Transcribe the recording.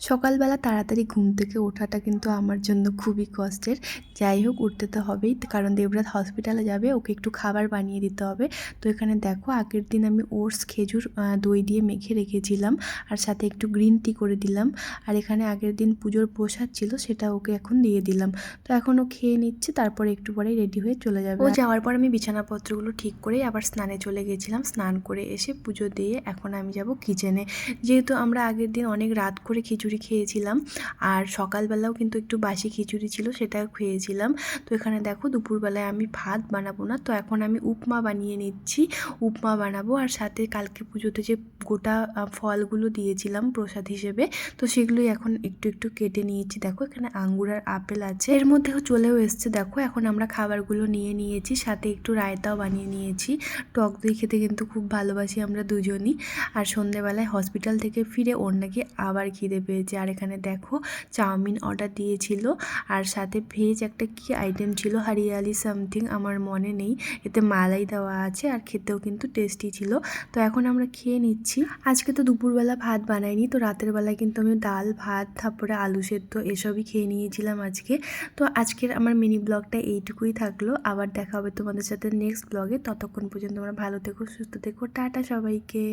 সকালবেলা তাড়াতাড়ি ঘুম থেকে ওঠাটা কিন্তু আমার জন্য খুবই কষ্টের। যাই হোক, উঠতে তো হবেই, কারণ দেবরাত হসপিটালে যাবে, ওকে একটু খাবার বানিয়ে দিতে হবে। তো এখানে দেখো, আগের দিন আমি ওটস, খেজুর, দই দিয়ে মেখে রেখেছিলাম, আর সাথে একটু গ্রিন টি করে দিলাম। আর এখানে আগের দিন পুজোর প্রসাদ ছিল, সেটা ওকে এখন দিয়ে দিলাম। তো এখন ও খেয়ে নিচ্ছে, তারপরে একটু পরেই রেডি হয়ে চলে যাবে। ও যাওয়ার পর আমি বিছানাপত্রগুলো ঠিক করে আবার স্নানে চলে গেছিলাম। স্নান করে এসে পুজো দিয়ে এখন আমি যাব কিচেনে। যেহেতু আমরা আগের দিন অনেক রাত করে খিচুড়ি খেয়েছিলাম, আর সকালবেলাও কিন্তু একটু বাসি খিচুড়ি ছিল, সেটাও খেয়েছিলাম। তো এখানে দেখো, দুপুরবেলায় আমি ভাত বানাবো না, তো এখন আমি উপমা বানিয়ে নিচ্ছি। উপমা বানাবো, আর সাথে কালকে পুজোতে যে গোটা ফলগুলো দিয়েছিলাম প্রসাদ হিসেবে, তো সেগুলোই এখন একটু একটু কেটে নিয়েছি। দেখো, এখানে আঙ্গুর আর আপেল আছে, এর মধ্যেও চলেও এসছে। দেখো, এখন আমরা খাবারগুলো নিয়ে নিয়েছি, সাথে একটু রায়তাও বানিয়ে নিয়েছি। টক দই খেতে কিন্তু খুব ভালোবাসি আমরা দুজনই। আর সন্ধ্যেবেলায় হসপিটাল থেকে ফিরে ওর নাকি আবার খিদে পেয়েছে। আর এখানে দেখো, চাউমিন অর্ডার দিয়েছিল, আর সাথে ভেজ একটা কি আইটেম ছিল, হরিয়ালি সামথিং, আমার মনে নেই। এতে মালাই দেওয়া আছে, আর খেতেও কিন্তু টেস্টি ছিল। তো এখন আমরা খেয়ে নিচ্ছি। আজকে তো দুপুরবেলা ভাত বানাইনি, তো রাতের বেলায় কিন্তু আমি ডাল, ভাত, তারপরে আলু সেদ্ধ এসবই খেয়ে নিয়েছিলাম আজকে। তো আজকের আমার মিনি ব্লগটা এইটুকুই থাকলো। আবার দেখা হবে তোমাদের সাথে নেক্সট ব্লগে। ততক্ষণ পর্যন্ত তোমরা ভালো থেকো, সুস্থ থেকো। টাটা সবাইকে।